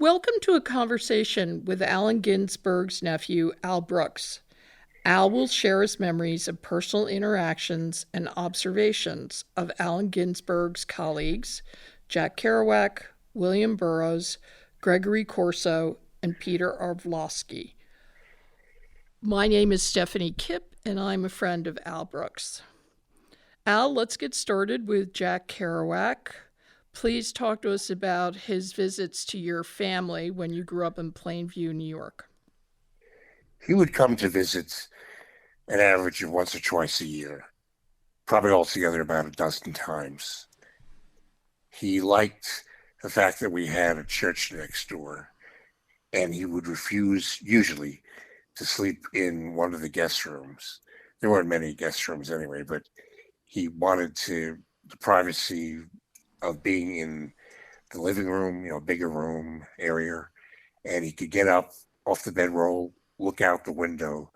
Welcome to a conversation with Allen Ginsberg's nephew, Al Brooks. Al will share his memories of personal interactions and observations of Allen Ginsberg's colleagues, Jack Kerouac, William Burroughs, Gregory Corso, and Peter Orlovsky. My name is Stephanie Kipp, and I'm a friend of Al Brooks. Al, let's get started with Jack Kerouac. Please talk to us about his visits to your family when you grew up in Plainview, New York. He would come to visit an average of once or twice a year, probably altogether about a dozen times. He liked the fact that we had a church next door, and he would refuse, usually, to sleep in one of the guest rooms. There weren't many guest rooms anyway, but he wanted the privacy of being in the living room, bigger room area, and he could get up off the bedroll, look out the window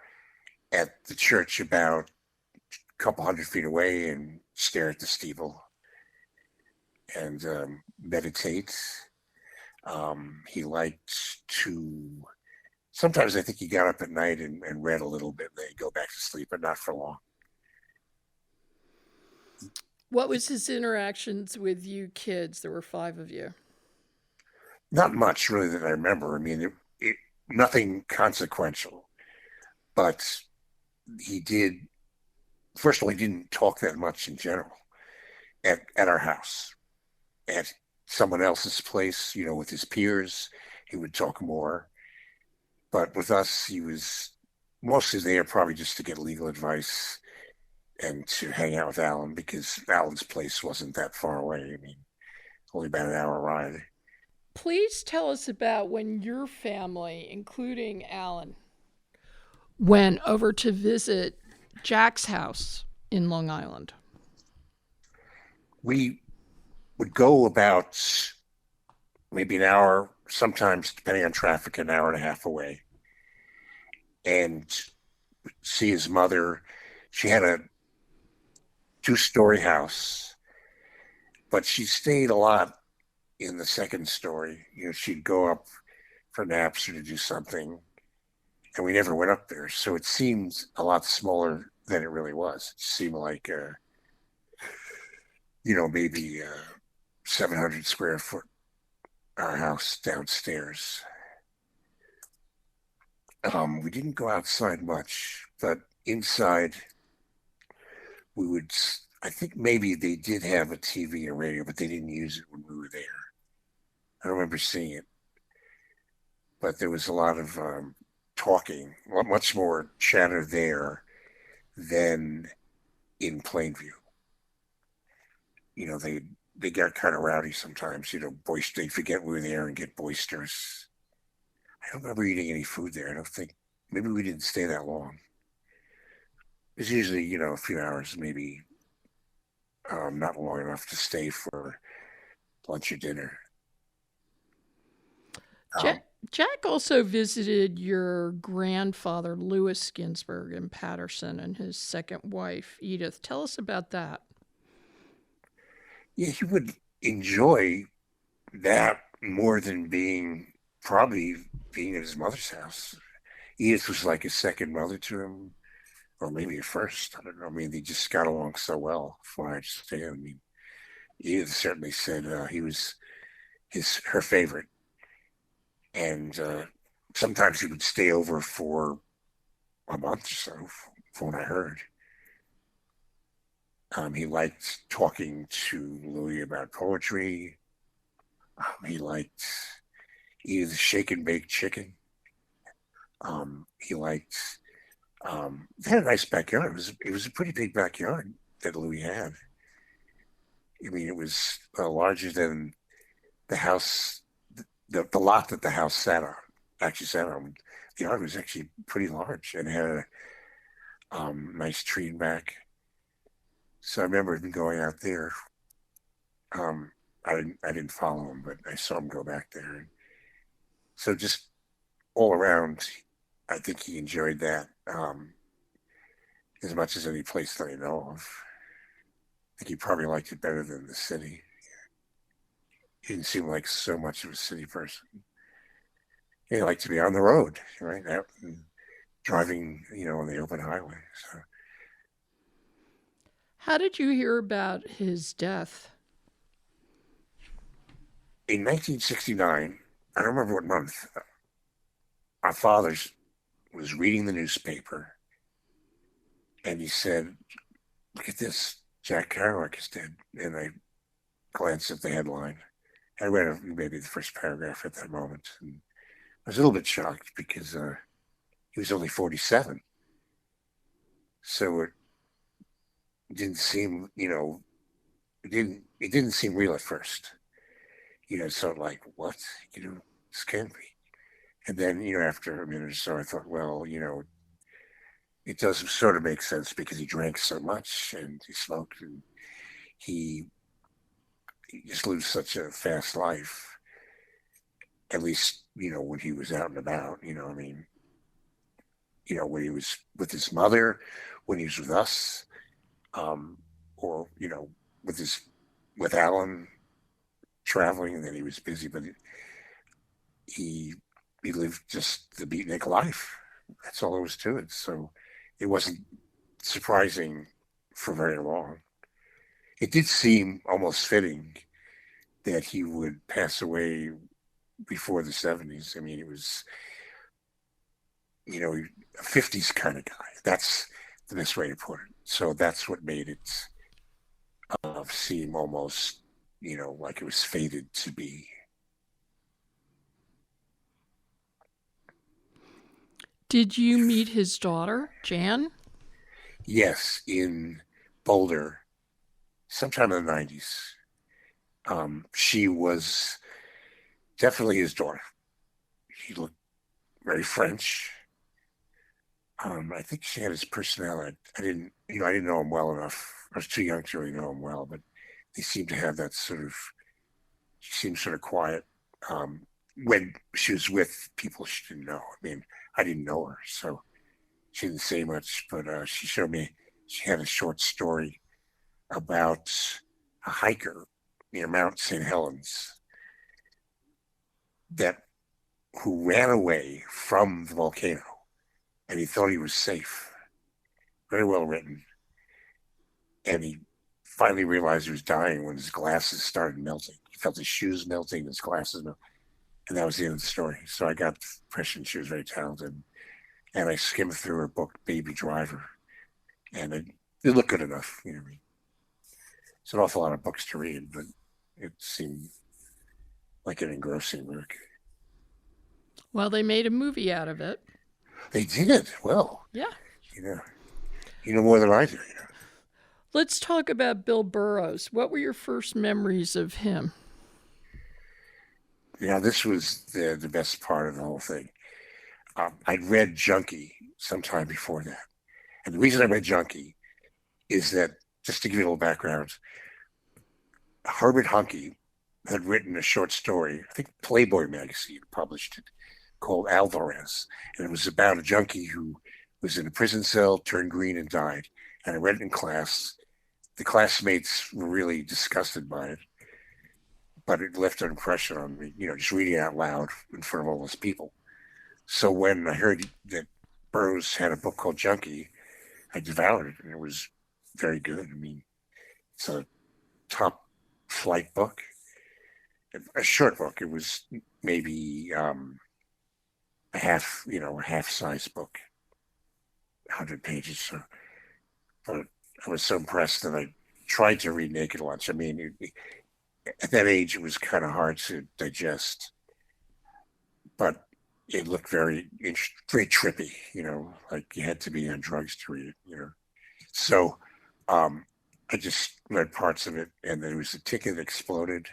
at the church about a couple 100 feet away and stare at the steeple and meditate. He liked to, sometimes I think he got up at night and read a little bit and then he'd go back to sleep, but not for long. What was his interactions with you kids? There were five of you. Not much really that I remember. I mean, nothing consequential, but he did, first of all, he didn't talk that much in general at our house. At someone else's place, with his peers, he would talk more. But with us, he was mostly there probably just to get legal advice and to hang out with Alan because Alan's place wasn't that far away. I mean, only about an hour ride. Please tell us about when your family, including Alan, went over to visit Jack's house in Long Island. We would go about maybe an hour, sometimes depending on traffic, an hour and a half away, and see his mother. She had a two-story house, but she stayed a lot in the second story. She'd go up for naps or to do something, and we never went up there. So it seemed a lot smaller than it really was. It seemed like, maybe 700 square foot our house downstairs. We didn't go outside much, but inside we would. I think maybe they did have a TV and radio, but they didn't use it when we were there. I don't remember seeing it, but there was a lot of talking, much more chatter there than in Plainview. They got kind of rowdy sometimes. They forget we were there and get boisterous. I don't remember eating any food there. I don't think. Maybe we didn't stay that long. It's usually a few hours, maybe not long enough to stay for lunch or dinner. Um, Jack also visited your grandfather, Louis Ginsberg, in Paterson and his second wife, Edith. Tell us about that. yeah, he would enjoy that more than probably being at his mother's house. Edith was like a second mother to him, or maybe a first. I don't know. I mean, they just got along so well, from what I understand. I mean, Edith certainly said he was her favorite, and sometimes he would stay over for a month or so, from what I heard. He liked talking to Louis about poetry. He liked eating the shake and bake chicken. He liked. They had a nice backyard. It was a pretty big backyard that Louis had. I mean, it was larger than the house, the lot that the house actually sat on. The yard was actually pretty large and had a nice tree in back. So I remember him going out there. I didn't follow him, but I saw him go back there. So just all around, I think he enjoyed that as much as any place that I know of. I think he probably liked it better than the city. He didn't seem like so much of a city person. He liked to be on the road, right? Out and driving, on the open highway. So How did you hear about his death? in 1969, I don't remember what month, our father was reading the newspaper and he said, "Look at this. Jack Kerouac is dead." And I glanced at the headline. I read maybe the first paragraph at that moment. And I was a little bit shocked because he was only 47. So it didn't seem, it didn't seem real at first. Sort of like, what? This can't be. And then, after a minute or so, I thought, well, it does sort of make sense because he drank so much and he smoked and he, he just lived such a fast life. At least, when he was out and about, I mean, when he was with his mother, when he was with us, or, with his, with Alan traveling, and then he was busy, but he he lived just the beatnik life. That's all there was to it. So it wasn't surprising for very long. It did seem almost fitting that he would pass away before the 70s. I mean, it was, a 50s kind of guy. That's the best way to put it. So that's what made it seem almost, like it was fated to be. Did you meet his daughter, Jan? Yes, in Boulder, sometime in the 90s. She was definitely his daughter. She looked very French. I think she had his personality. I didn't know him well enough. I was too young to really know him well, but they seemed to have that sort of, she seemed sort of quiet. When she was with people she didn't know. I mean, I didn't know her, so she didn't say much, but she showed me, she had a short story about a hiker near Mount St. Helens that who ran away from the volcano and he thought he was safe. Very well written. And he finally realized he was dying when his glasses started melting. He felt his shoes melting, his glasses melting. And that was the end of the story. So I got the impression she was very talented. And I skimmed through her book, Baby Driver. And it looked good enough. It's an awful lot of books to read, but it seemed like an engrossing work. Well, they made a movie out of it. They did. Well, Yeah. you know, you know more than I do. Let's talk about Bill Burroughs. What were your first memories of him? This was the best part of the whole thing. I'd read Junkie sometime before that. And the reason I read Junkie is that, just to give you a little background, Herbert Huncke had written a short story, I think Playboy magazine published it, called Alvarez. And it was about a junkie who was in a prison cell, turned green, and died. And I read it in class. The classmates were really disgusted by it, but it left an impression on me, just reading it out loud in front of all those people. So when I heard that Burroughs had a book called Junkie, I devoured it, and it was very good. I mean, it's a top flight book, a short book. It was maybe a half size book, 100 pages. So, but I was so impressed that I tried to read Naked Lunch. I mean, at that age, it was kind of hard to digest, but it looked very trippy. Like you had to be on drugs to read it. So I just read parts of it, and there was a ticket that exploded.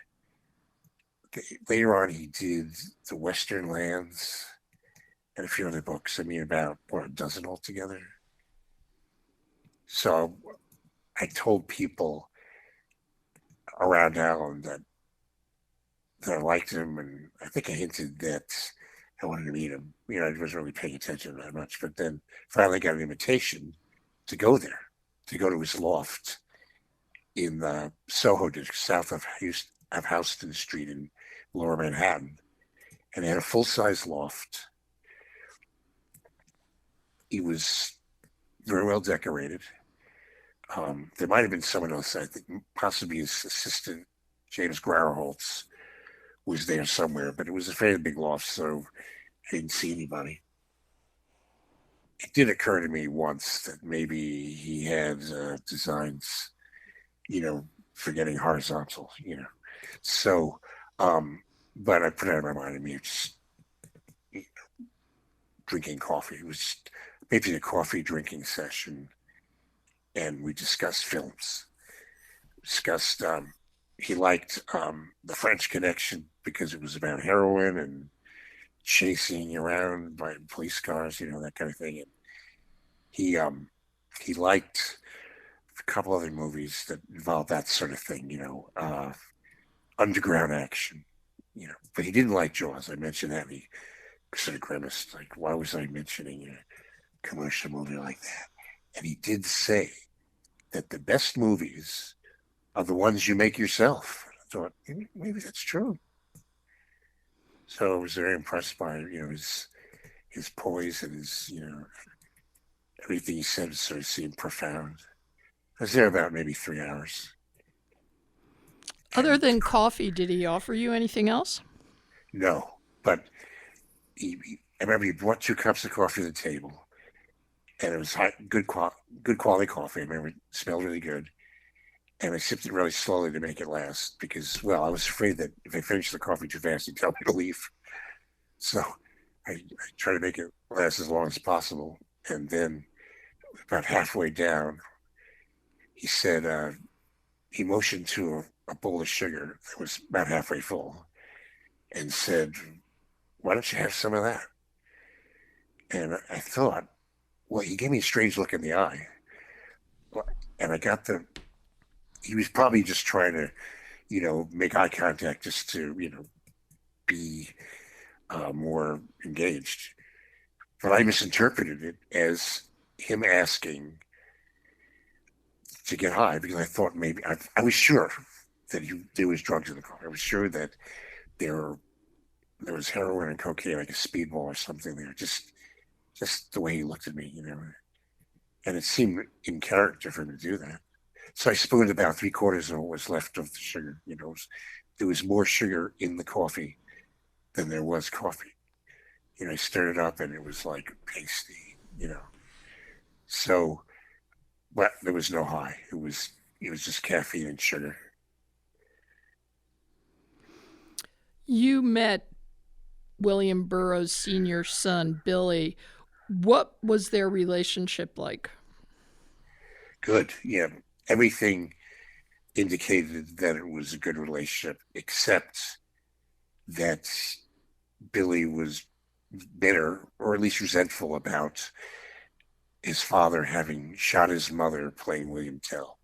Later on, he did The Western Lands and a few other books. I mean, about a dozen altogether. So I told people around Allen that I liked him, and I think I hinted that I wanted to meet him. I wasn't really paying attention that much, but then finally got an invitation to go there, to go to his loft in the Soho district, south of Houston Street in Lower Manhattan. and had a full-size loft. He was very well decorated. There might have been someone else, I think, possibly his assistant, James Grauerholtz, was there somewhere, but it was a fairly big loft, so I didn't see anybody. It did occur to me once that maybe he had designs, for getting horizontal, So, but I put it out of my mind. I mean, just drinking coffee. It was maybe a coffee drinking session, and we discussed films. Discussed. He liked the French Connection because it was about heroin and chasing around by police cars, that kind of thing. And he liked a couple other movies that involved that sort of thing, underground action, But he didn't like Jaws. I mentioned that. He sort of grimaced, like, why was I mentioning a commercial movie like that? And he did say that the best movies are the ones you make yourself. I thought, maybe that's true. So I was very impressed by, his poise and his, everything he said sort of seemed profound. I was there about maybe 3 hours. Other And than coffee, did he offer you anything else? no, but I remember he brought 2 cups of coffee to the table, and it was good quality coffee. I remember it smelled really good, and I sipped it really slowly to make it last because, well, I was afraid that if I finished the coffee too fast, he'd tell me to leave. So I tried to make it last as long as possible, and then about halfway down, he said he motioned to a bowl of sugar that was about halfway full, and said, "Why don't you have some of that?" And I thought, well, he gave me a strange look in the eye. And I got he was probably just trying to, make eye contact just to, be more engaged. But I misinterpreted it as him asking to get high because I thought maybe, I was sure that there was drugs in the car. I was sure that there was heroin and cocaine, like a speedball or something there. Just the way he looked at me, and it seemed in character for him to do that. So I spooned about 3/4 of what was left of the sugar. There was more sugar in the coffee than there was coffee. I stirred it up and it was like pasty. So, but there was no high. It was just caffeine and sugar. You met William Burroughs Sr.'s son, Billy. What was their relationship like? Good. Yeah. Everything indicated that it was a good relationship, except that Billy was bitter or at least resentful about his father having shot his mother playing William Tell.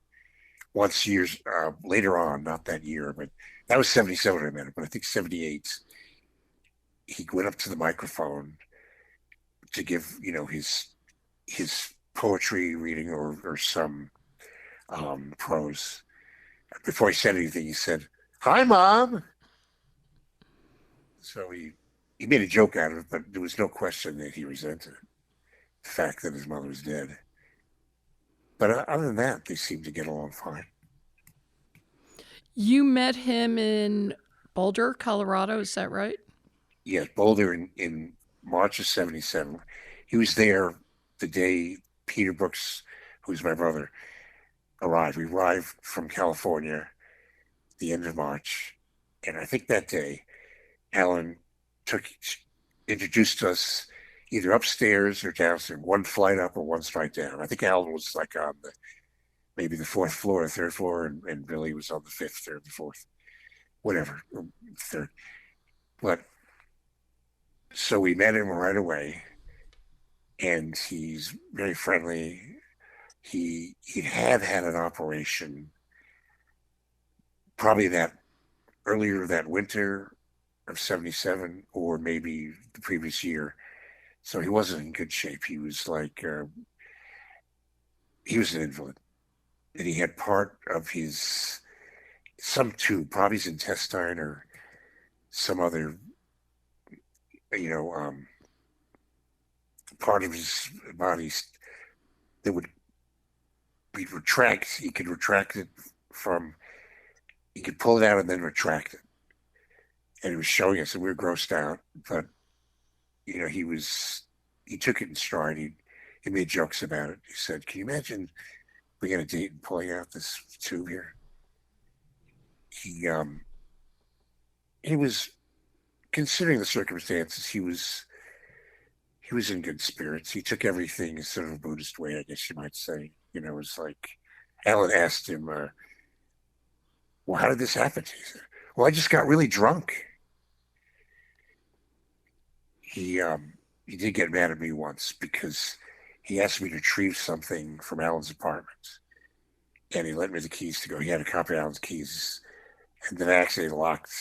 Once years later on, not that year, but that was 77 I met him, but I think 78, he went up to the microphone to give, his poetry reading or some prose. Before he said anything, he said, "Hi, Mom." So he made a joke out of it, but there was no question that he resented the fact that his mother was dead. But other than that, they seemed to get along fine. You met him in Boulder, Colorado, is that right? Yes, Boulder in March of 77. He was there the day Peter Brooks, who's my brother, arrived. We arrived from California the end of March. And I think that day, Allen introduced us either upstairs or downstairs, one flight up or one flight down. I think Allen was like on maybe the fourth floor, the third floor, and Billy was on the fifth or the fourth, whatever, third. But so we met him right away, and he's very friendly. He had an operation probably that earlier that winter of 77 or maybe the previous year. So he wasn't in good shape. He was like, he was an invalid. And he had part of some tube, probably his intestine or some other you know, part of his body that would be retract. He could retract it from, he could pull it out and then retract it. And he was showing us, and we were grossed out. But he took it in stride. He made jokes about it. He said, "Can you imagine being on a date and pulling out this tube here?" He he was, considering the circumstances, he was in good spirits. He took everything in sort of a Buddhist way, I guess you might say. It was like Alan asked him, "Well, how did this happen to you?" He said, "Well, I just got really drunk." He did get mad at me once because he asked me to retrieve something from Alan's apartment, and he lent me the keys to go. He had a copy of Alan's keys, and then I actually locked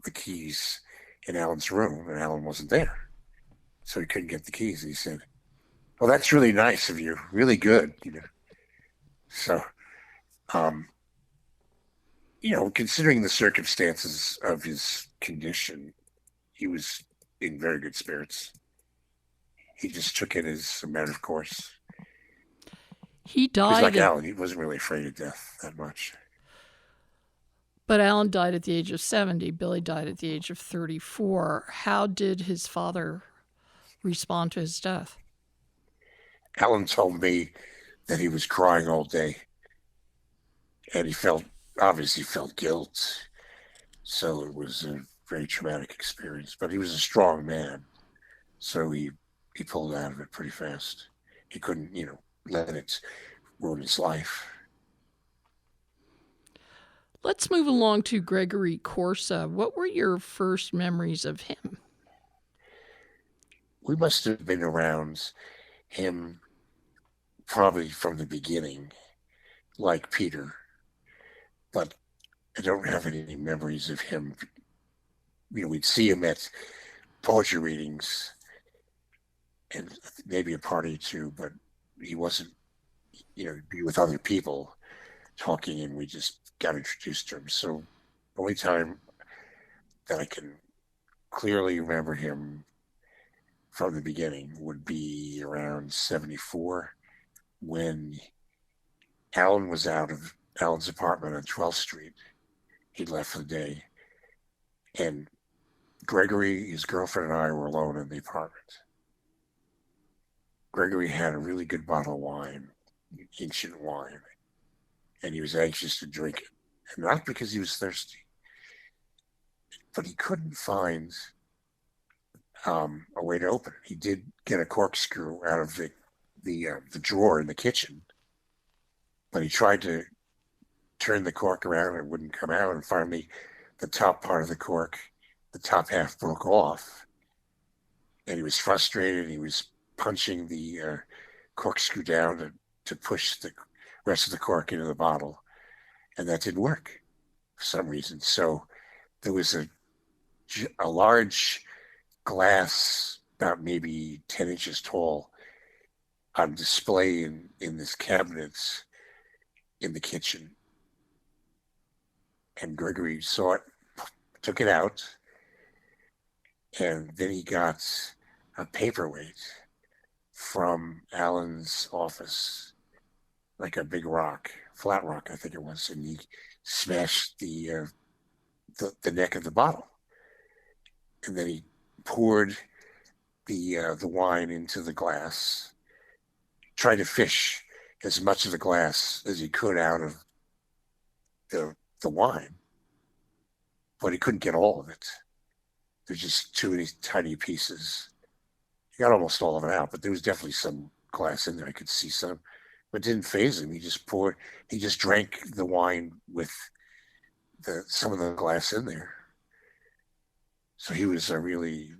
the keys in Alan's room, and Alan wasn't there, so he couldn't get the keys. He said, "Well, that's really nice of you, really good." So, um, considering the circumstances of his condition, he was in very good spirits. He just took it as a matter of course. He He was died like at, Alan. He wasn't really afraid of death that much. but Alan died at the age of 70. Billy died at the age of 34. How did his father respond to his death? Alan told me that he was crying all day, and obviously felt guilt. So it was a very traumatic experience. But he was a strong man, so he pulled out of it pretty fast. He couldn't, let it ruin his life. Let's move along to Gregory Corso. What were your first memories of him? We must have been around him probably from the beginning, like Peter, but I don't have any memories of him. We'd see him at poetry readings and maybe a party too, but he wasn't, be with other people talking, and we just got introduced to him. So the only time that I can clearly remember him from the beginning would be around 74 when Alan was out of Alan's apartment on 12th Street. He'd left for the day, and Gregory, his girlfriend, and I were alone in the apartment. Gregory had a really good bottle of wine, ancient wine, and he was anxious to drink it. And not because he was thirsty, but he couldn't find a way to open it. He did get a corkscrew out of the drawer in the kitchen, but he tried to turn the cork around and it wouldn't come out. And finally, the top part of the cork, the top half, broke off, and he was frustrated. He was punching the corkscrew down to push the rest of the cork into the bottle, and that didn't work for some reason. So there was a large glass, about maybe 10 inches tall, on display in this cabinet in the kitchen. And Gregory saw it, took it out, and then he got a paperweight from Alan's office, like a big rock, flat rock, I think it was, and he smashed the neck of the bottle, and then he poured the wine into the glass, tried to fish as much of the glass as he could out of the wine, but he couldn't get all of it. There's just too many tiny pieces. He got almost all of it out, but there was definitely some glass in there. I could see some, but it didn't faze him. He just drank the wine with some of the glass in there. So he was really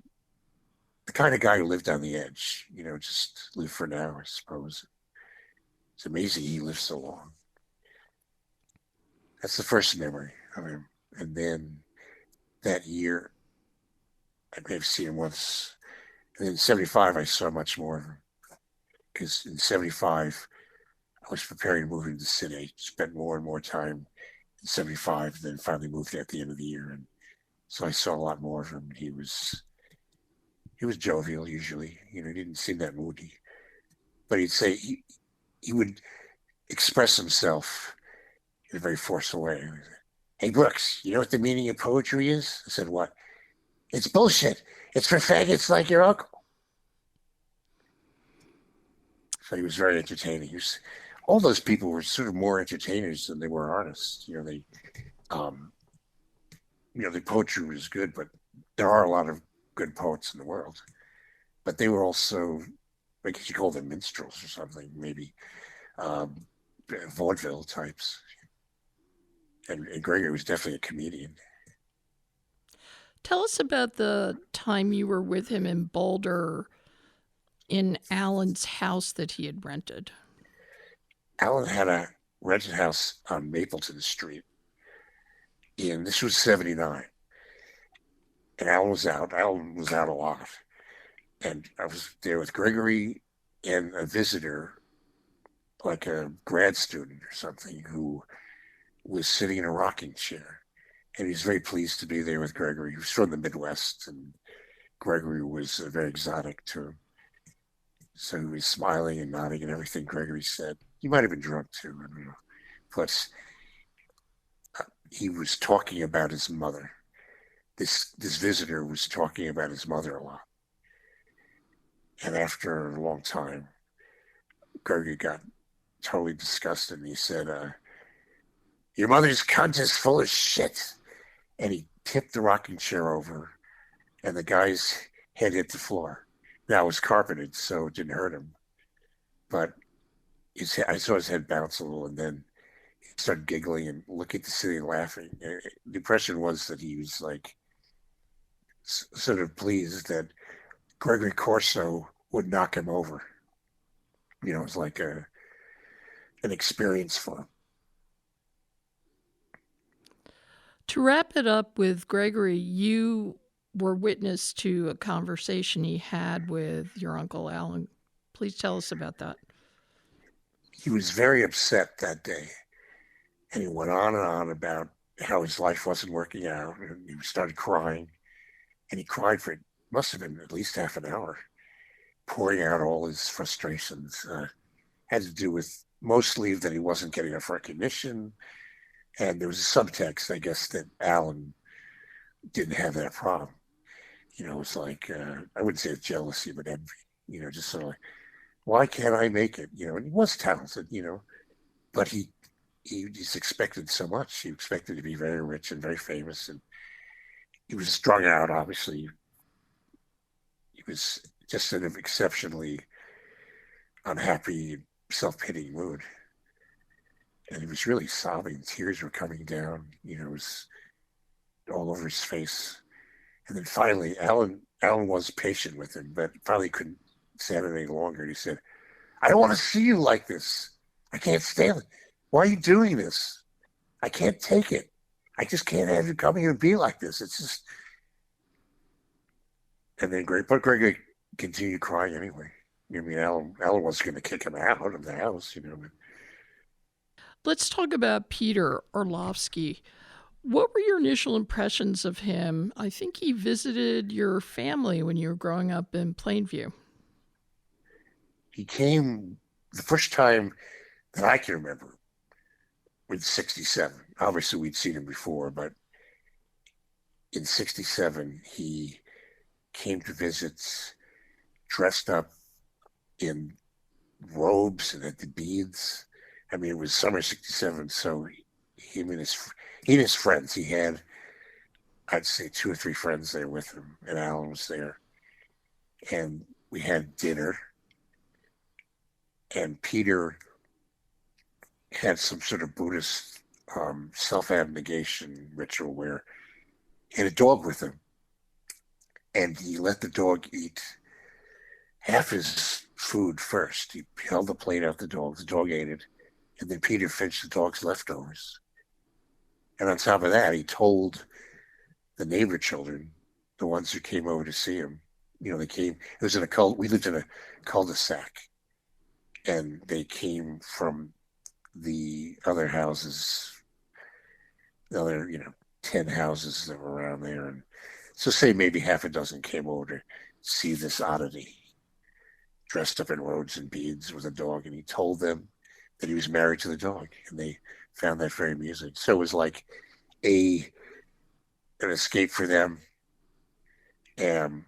the kind of guy who lived on the edge, just live for now, I suppose. It's amazing he lived so long. That's the first memory of him. And then that year, I may have seen him once. And then in 75, I saw much more of him. Because in 75, I was preparing to move into the city. Spent more and more time in 75, then finally moved at the end of the year. And so I saw a lot more of him. He was He was jovial usually. He didn't seem that moody. But he'd say he would express himself in a very forceful way. Hey, Brooks, you know what the meaning of poetry is? I said, what? It's bullshit. It's for faggots like your uncle. So he was very entertaining. All those people were sort of more entertainers than they were artists. Um, the poetry was good, but there are a lot of good poets in the world. But they were also, I guess you call them minstrels or something, maybe um, vaudeville types. And Gregory was definitely a comedian. Tell us about the time you were with him in Boulder in Allen's house that he had rented. Allen had a rented house on Mapleton Street. And this was 79. And Allen was out. Allen was out a lot. And I was there with Gregory and a visitor, like a grad student or something, who was sitting in a rocking chair. And he was very pleased to be there with Gregory. He was from the Midwest, and Gregory was very exotic to him. So he was smiling and nodding and everything Gregory said. He might have been drunk too, I don't know. But he was talking about his mother. This visitor was talking about his mother a lot. And after a long time, Gregory got totally disgusted and he said, your mother's cunt is full of shit. And he tipped the rocking chair over and the guy's head hit the floor. Now it was carpeted, so it didn't hurt him. But I saw his head bounce a little, and then he started giggling and looking at the ceiling, laughing. The impression was that he was like sort of pleased that Gregory Corso would knock him over. It was like an experience for him. To wrap it up with Gregory, you were witness to a conversation he had with your Uncle Allen. Please tell us about that. He was very upset that day. And he went on and on about how his life wasn't working out. And he started crying. And he cried for, it must have been at least half an hour, pouring out all his frustrations. Had to do with mostly that he wasn't getting enough recognition. And there was a subtext, I guess, that Allen didn't have that problem. It's like, I wouldn't say it's jealousy, but envy, just sort of like, why can't I make it? And he was talented, but he just expected so much. He expected to be very rich and very famous. And he was strung out, obviously. He was just in an exceptionally unhappy, self-pitying mood. And he was really sobbing. Tears were coming down. It was all over his face. And then finally, Allen was patient with him, but finally couldn't stand it any longer. And he said, I don't want to see you like this. I can't stand it. Why are you doing this? I can't take it. I just can't have you come here and be like this. It's just. And then Gregory continued crying anyway. Allen wasn't going to kick him out of the house, Let's talk about Peter Orlovsky. What were your initial impressions of him? I think he visited your family when you were growing up in Plainview. He came the first time that I can remember in 67. Obviously, we'd seen him before, but in 67, he came to visit dressed up in robes and had the beads. I mean, it was summer 67, so he and his friends, he had, I'd say, 2 or 3 friends there with him, and Allen was there. And we had dinner, and Peter had some sort of Buddhist self-abnegation ritual where he had a dog with him, and he let the dog eat half his food first. He held the plate out the dog ate it, and then Peter finished the dog's leftovers. And on top of that, he told the neighbor children, the ones who came over to see him, they came, it was in we lived in a cul-de-sac, and they came from the other houses, the other, 10 houses that were around there. And so say maybe half a dozen came over see this oddity dressed up in robes and beads with a dog, and he told them that he was married to the dog, and they found that very amusing. So it was like a an escape for them, and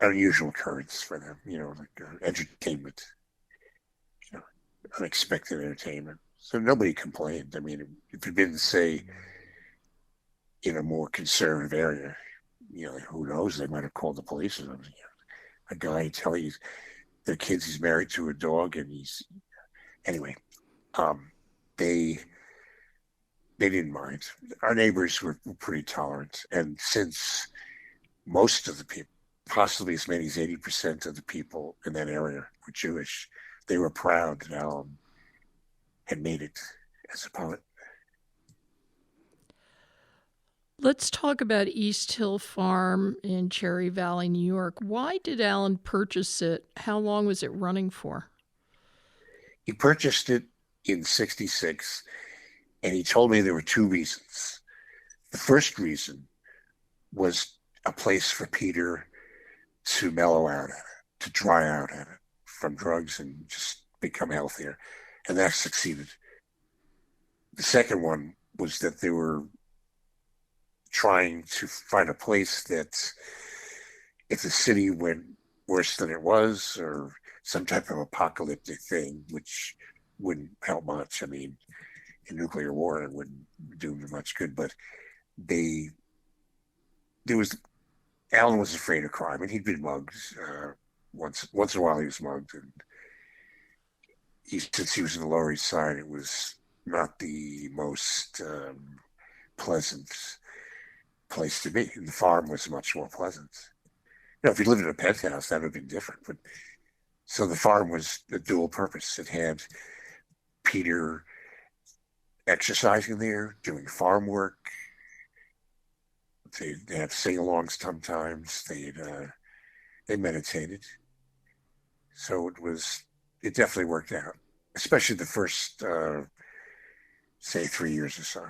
unusual occurrence for them, like entertainment, you know, unexpected entertainment. So nobody complained. I mean, if it'd been, say, in a more conservative area, who knows? They might have called the police or something. A guy telling you their kids he's married to a dog, and he's anyway. Um, they they didn't mind. Our neighbors were pretty tolerant, and since most of the people, possibly as many as 80% of the people in that area were Jewish, they were proud that Allen had made it as a poet. Let's talk about East Hill Farm in Cherry Valley, New York. Why did Allen purchase it? How long was it running for? He purchased it in 66, and he told me there were two reasons. The first reason was a place for Peter to mellow out at it, to dry out at it from drugs and just become healthier. And that succeeded. The second one was that they were trying to find a place that, if the city went worse than it was, or some type of apocalyptic thing, which wouldn't help much. I mean, in nuclear war, it wouldn't do much good. But they, there was Allen was afraid of crime, and he'd been mugged once in a while. He was mugged, and since he was in the Lower East Side, it was not the most pleasant place to be. And the farm was much more pleasant. If you lived in a penthouse, that would have been different. But so the farm was a dual purpose. It had Peter exercising there, doing farm work. They had sing-alongs sometimes. They meditated. So it definitely worked out, especially the first, say, 3 years or so.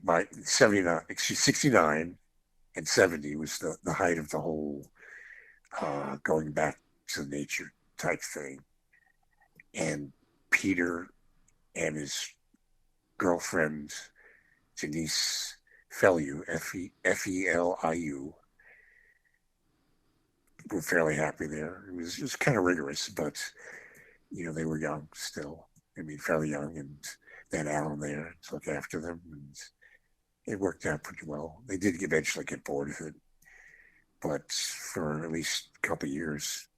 By 79, 69 and 70 was the height of the whole going back to nature type thing. And Peter and his girlfriend, Denise Feliu, Feliu, were fairly happy there. It was kind of rigorous, but they were young still. I mean, fairly young, and they had Allen there to look after them, and it worked out pretty well. They did eventually get bored of it, but for at least a couple of years,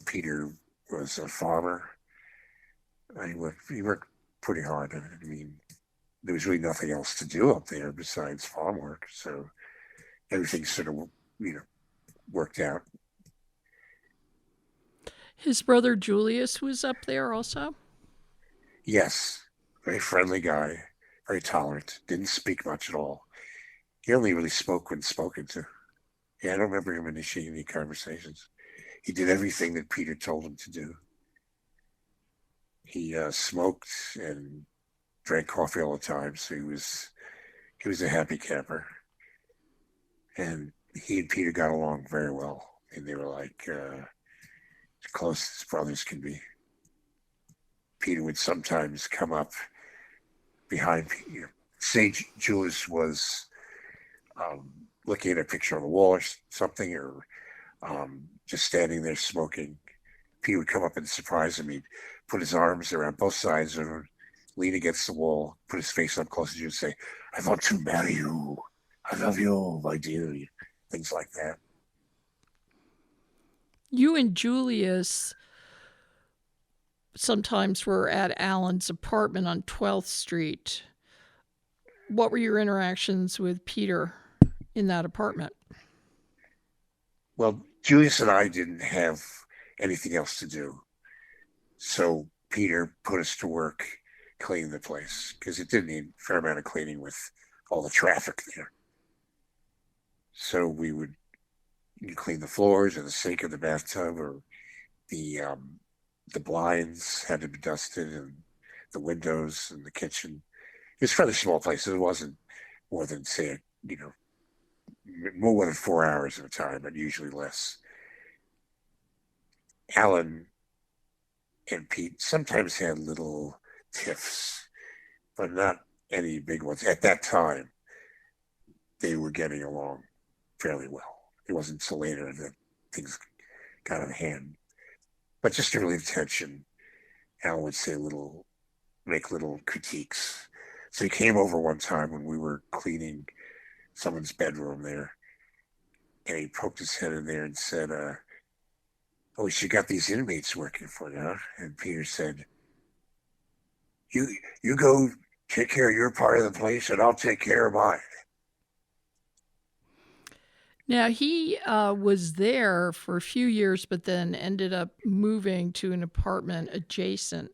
Peter was a farmer. He worked pretty hard. I mean, there was really nothing else to do up there besides farm work, so everything sort of worked out. His brother Julius was up there also? Yes, very friendly guy, very tolerant, didn't speak much at all. He only really spoke when spoken to. Yeah, I don't remember him initiating any conversations. He did everything that Peter told him to do. He smoked and drank coffee all the time, so he was a happy camper. And he and Peter got along very well, and they were like as close as brothers can be. Peter would sometimes come up behind Peter. Say Julius was looking at a picture on the wall or something, or just standing there smoking. Peter would come up and surprise him. He'd put his arms around both sides of him, lean against the wall, put his face up close to you, and say, "I want to marry you. I love you, my dear." Things like that. You and Julius sometimes were at Allen's apartment on 12th Street. What were your interactions with Peter in that apartment? Well, Julius and I didn't have anything else to do. So Peter put us to work cleaning the place, because it did need a fair amount of cleaning with all the traffic there. So we would clean the floors or the sink of the bathtub, or the blinds had to be dusted, and the windows and the kitchen. It was a fairly small place. It wasn't more than, say, more than 4 hours at a time, but usually less. Allen and Pete sometimes had little tiffs, but not any big ones. At that time, they were getting along fairly well. It wasn't until later that things got out of hand. But just to relieve tension, Allen would make little critiques. So he came over one time when we were cleaning someone's bedroom there, and he poked his head in there and said, "Oh, you got these inmates working for you, huh?" And Peter said, "You go take care of your part of the place, and I'll take care of mine." Now, he was there for a few years, but then ended up moving to an apartment adjacent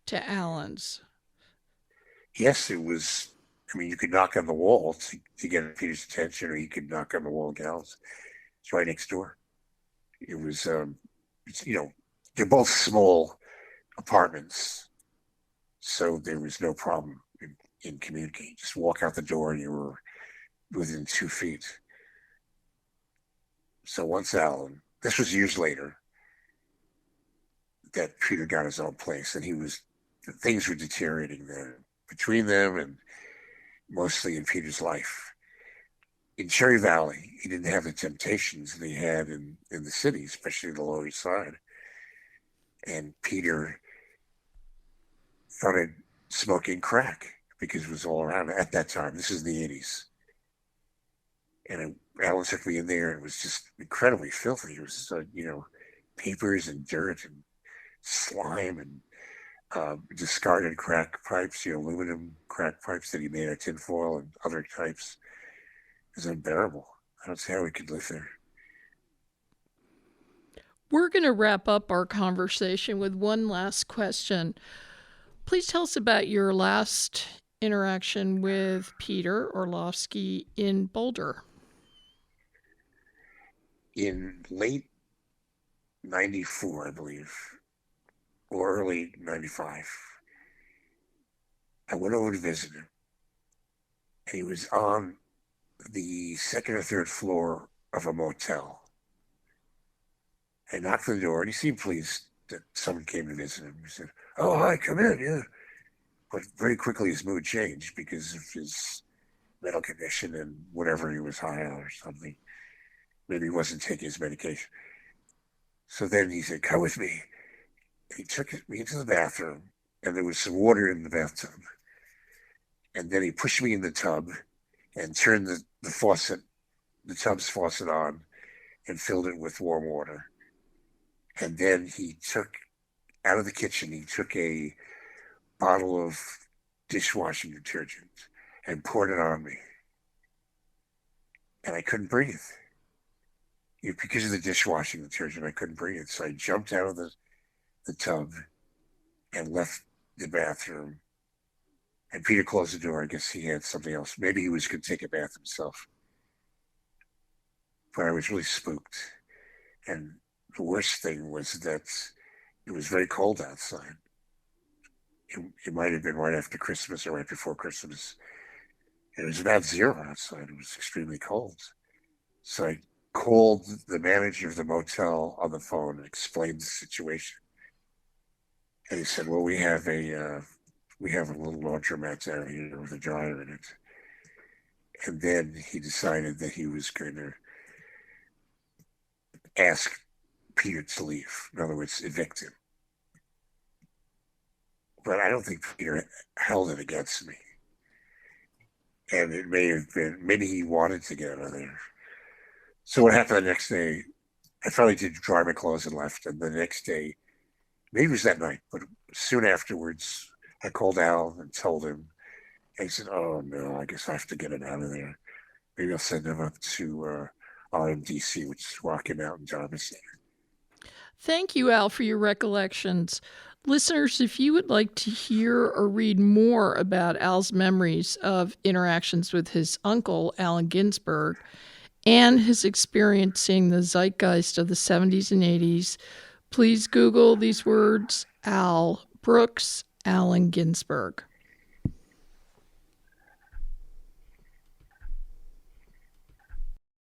to Allen's. Yes, it was. I mean, you could knock on the wall to get Peter's attention, or you could knock on the wall and get Allen's. It's right next door. It was, they're both small apartments, so there was no problem in communicating. Just walk out the door and you were within 2 feet. So once Allen, this was years later, that Peter got his own place, and things were deteriorating then between them and mostly in Peter's life. In Cherry Valley, he didn't have the temptations that he had in the city, especially the Lower East Side. And Peter started smoking crack because it was all around at that time. This is the 80s. And Allen took me in there, and it was just incredibly filthy. It was, papers and dirt and slime and discarded crack pipes, aluminum crack pipes that he made out of tinfoil and other types. It was unbearable. I don't see how we could live there. We're going to wrap up our conversation with one last question. Please tell us about your last interaction with Peter Orlovsky in Boulder. In late 94, I believe, or early 95, I went over to visit him. And he was on the second or third floor of a motel. I knocked on the door, and he seemed pleased that someone came to visit him. He said, "Oh, hi, come in, yeah." But very quickly his mood changed because of his mental condition and whatever he was high on or something. Maybe he wasn't taking his medication. So then he said, "Come with me." He took me into the bathroom, and there was some water in the bathtub. And then he pushed me in the tub and turned the tub's faucet on, and filled it with warm water. And then he took, out of the kitchen, he took a bottle of dishwashing detergent and poured it on me. And I couldn't breathe. Because of the dishwashing detergent, I couldn't breathe. So I jumped out of the tub and left the bathroom. And Peter closed the door. I guess he had something else. Maybe he was going to take a bath himself. But I was really spooked. And the worst thing was that it was very cold outside. It might have been right after Christmas or right before Christmas. It was about 0 outside. It was extremely cold. So I called the manager of the motel on the phone and explained the situation. And he said, "Well, we have a little laundromat down here with a dryer in it." And then he decided that he was going to ask Peter to leave. In other words, evict him. But I don't think Peter held it against me. And it may have been, maybe he wanted to get out of there. So what happened the next day, I finally did dry my clothes and left. And the next day, maybe it was that night, but soon afterwards, I called Al and told him. And he said, "Oh, no, I guess I have to get him out of there. Maybe I'll send him up to RMDC, which is Rocky Mountain Drama Center." Thank you, Al, for your recollections. Listeners, if you would like to hear or read more about Al's memories of interactions with his uncle, Allen Ginsberg, and his experiencing the zeitgeist of the 70s and 80s, please Google these words: Al Brooks, Allen Ginsberg.